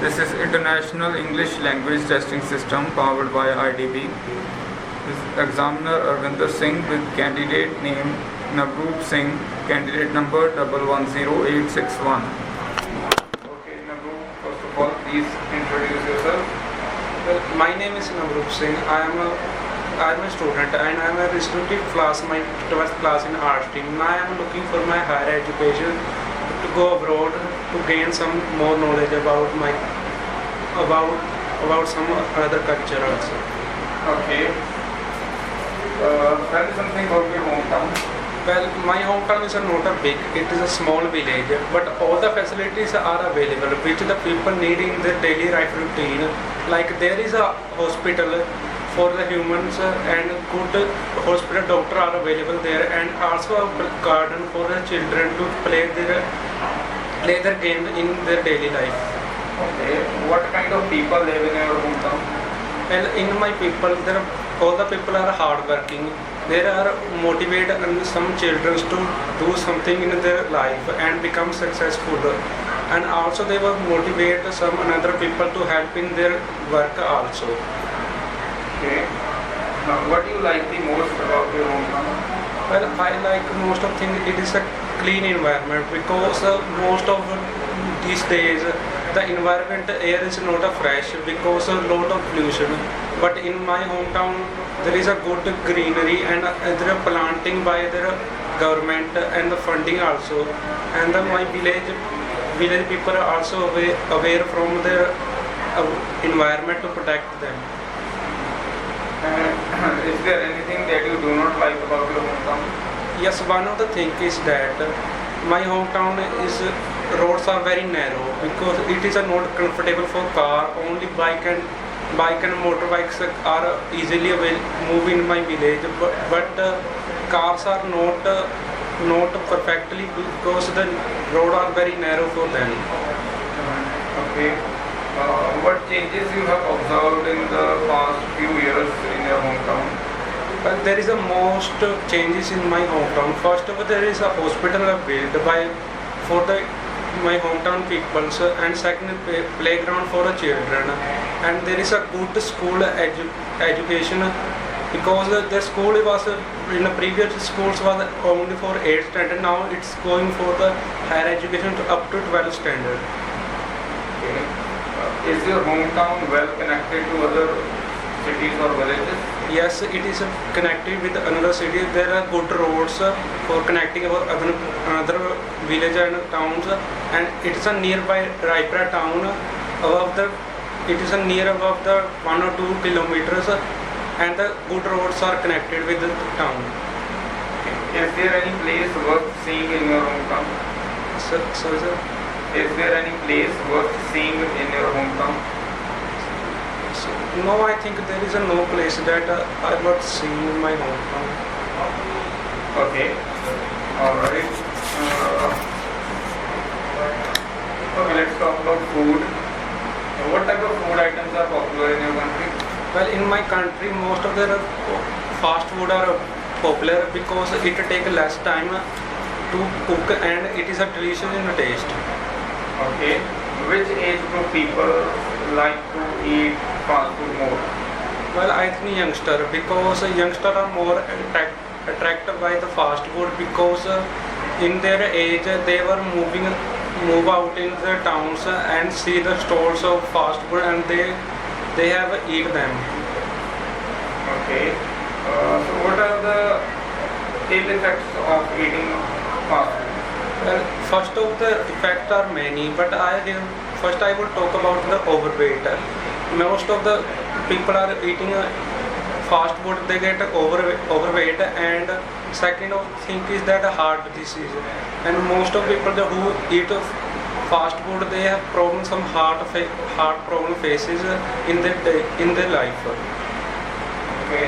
This is International English Language Testing System powered by IDB. This examiner Arvinder Singh with candidate name Navroop Singh, candidate number 110861. Okay, Navroop, first of all, please introduce yourself. Well, my name is Navroop Singh. I am a student and I am a recently class my 12th class in art stream. I am looking for my higher education to go abroad to gain some more knowledge about some other culture also. Okay. Tell me something about your hometown. Well, my hometown is not a big, it is a small village, but all the facilities are available which the people need in their daily life routine. Like there is a hospital for the humans and good hospital doctor are available there, and also a garden for the children to play their game in their daily life. Okay. What kind of people live in your hometown? Well, in my people, all the people are hardworking. They are motivated and some children to do something in their life and become successful. And also they will motivate some another people to help in their work also. Okay. What do you like the most about your hometown? Well, I like most of things. It is a clean environment because most of these days the environment air is not a fresh because a lot of pollution. But in my hometown there is a good greenery and there are planting by the government and the funding also. And my village people are also aware from their environment to protect them. Is there anything that you do not like about your hometown? Yes, one of the things is that my hometown is roads are very narrow because it is not comfortable for car. Only bike and motorbikes are easily move in my village, but cars are not perfectly because the road are very narrow for them. Okay. What changes you have observed in the past few years in your hometown? Well, there is a most changes in my hometown. First of all, there is a hospital built for my hometown peoples, and second playground for the children, and there is a good school education because the school was in the previous schools was only for 8th standard. Now it's going for the higher education up to 12th standard. Okay. Is your hometown well connected to other cities or villages? Yes, it is connected with another city. There are good roads for connecting our another village and towns, and it is a nearby Raipura town. It is a near above the 1 or 2 kilometers, and the good roads are connected with the town. Is there any place worth seeing in your hometown? Sorry, sir. Is there any place worth seeing in your hometown? No, I think there is no place that I would see in my hometown. Okay. Alright. Okay, let's talk about food. What type of food items are popular in your country? Well, in my country, most of the fast food are popular because it takes less time to cook and it is a delicious in taste. Okay. Which age group people like to eat fast food more? Well, I think youngster because youngsters are more attracted by the fast food because in their age they were move out in the towns and see the stalls of fast food and they have eat them. Okay. So what are the ill effects of eating fast food? Well, first of the effects are many, but first I will talk about the overweight. Most of the people are eating fast food, they get overweight, and second thing is that heart disease. And most of people who eat fast food, they have problems, some heart problem faces in their life. Okay.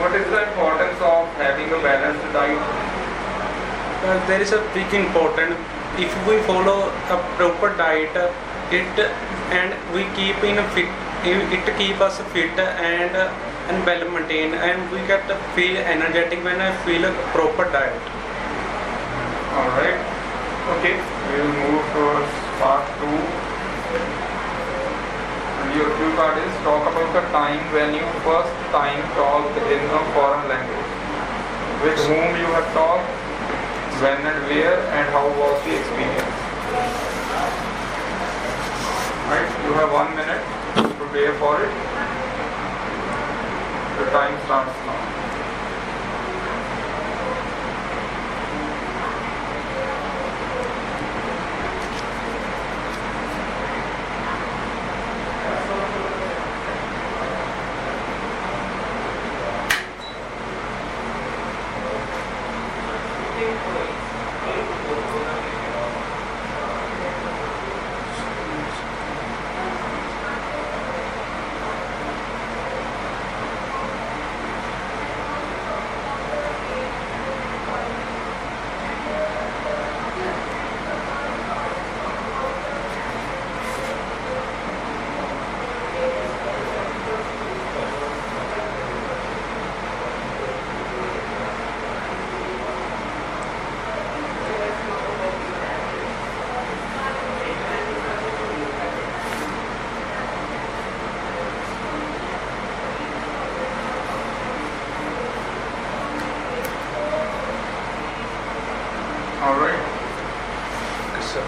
What is the importance of having a balanced diet? There is a big important. If we follow a proper diet, and we keep in a fit, it keep us fit and well maintained, and we get to feel energetic when I feel a proper diet. Alright. Okay. We will move towards part 2. about a time when you first time talked in a foreign language. With whom you have talked, when and where, and how was the experience? Right, you have 1 minute to prepare for it. The time starts now. All right. Yes, sir.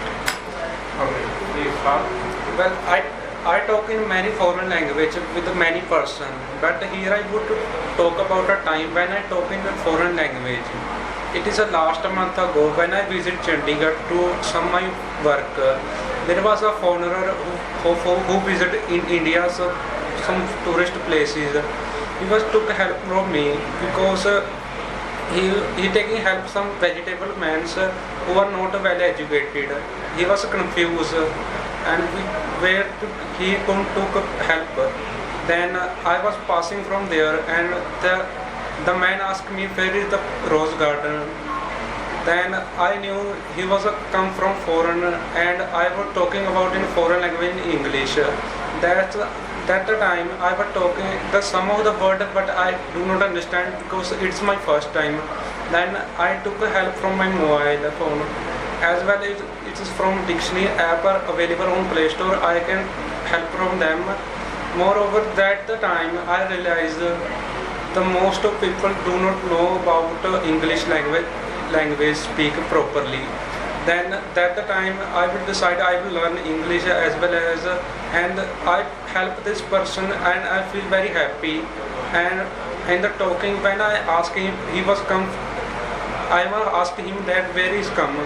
Okay. Please start. Well, I talk in many foreign language with many person, but here I would talk about a time when I talk in a foreign language. It is a last month ago when I visit Chandigarh to some my work. There was a foreigner who visited in India some tourist places. He was took help from me because he taking help some vegetable men who are not well educated. He was confused and he couldn't took help. Then I was passing from there and the man asked me where is the rose garden. Then I knew he was come from foreign and I was talking about in foreign language in English. That the time I was talking some of the word but I do not understand because it's my first time. Then I took help from my mobile phone as well as it is from dictionary app are available on Play Store. I can help from them. Moreover, that the time I realized the most of people do not know about English language speak properly. Then that the time I will decide I will learn English as well as and I help this person and I feel very happy. And in the talking when I asked him he was come, I asked him that where he's come.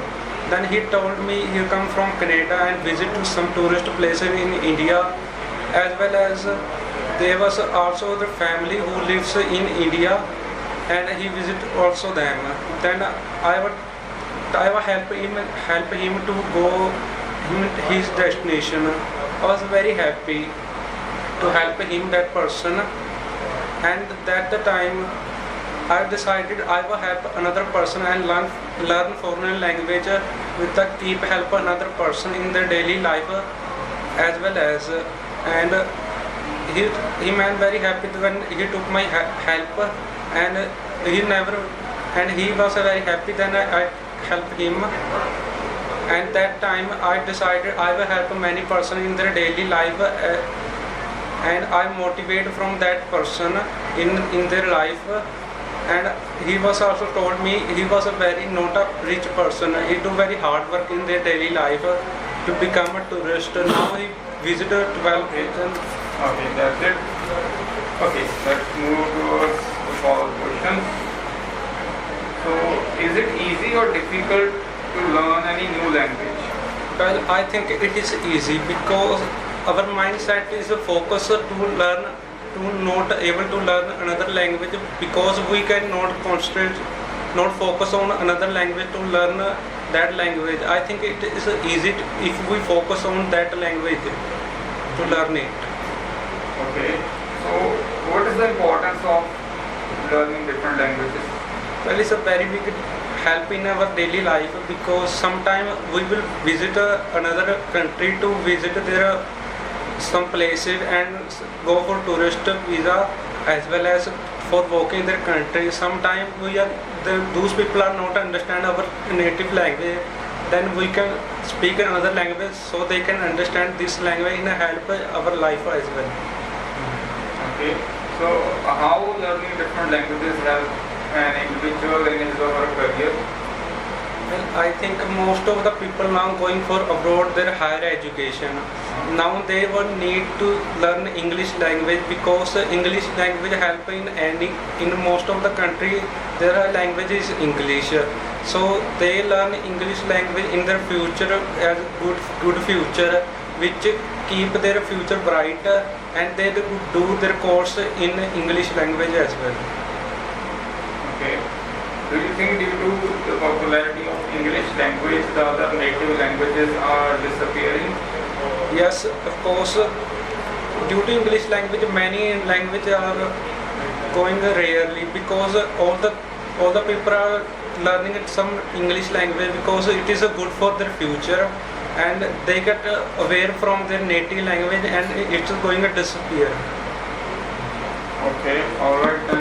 Then he told me he come from Canada and visit to some tourist places in India, as well as there was also the family who lives in India and he visit also them. Then I would help him to go his destination. I was very happy to help him that person, and that the time I decided I will help another person and learn foreign language with the keep help another person in their daily life as well as and he man very happy when he took my help and he was very happy. Then I helped him, and that time I decided I will help many person in their daily life and I motivate from that person in their life. And he was also told me he was a very not a rich person. He do very hard work in their daily life to become a tourist. Now he visited 12 regions. Okay, that's it. Okay, let's move towards the follow-up questions. So, is it easy or difficult to learn any new language? Well, I think it is easy because our mindset is focused to learn, to not able to learn another language because we cannot concentrate, not focus on another language to learn that language. I think it is easy if we focus on that language to learn it. Okay, so what is the importance of learning different languages? Well, it's a very big help in our daily life because sometimes we will visit another country to visit their some places and go for tourist visa as well as for walking their country. Sometimes those people are not understand our native language. Then we can speak another language so they can understand this language and help our life as well. Okay. So how learning different languages help an individual in his or her career? Well, I think most of the people now going for abroad their higher education. Now they will need to learn English language because English language help in most of the country their language is English. So they learn English language in their future as good future, which keep their future bright, and they do their course in English language as well. Okay. Do you think due to the popularity of English language, the other native languages are disappearing? Yes, of course. Due to English language, many languages are going rarely because all the people are learning some English language because it is good for their future, and they get away from their native language and it's going to disappear. Okay. All right.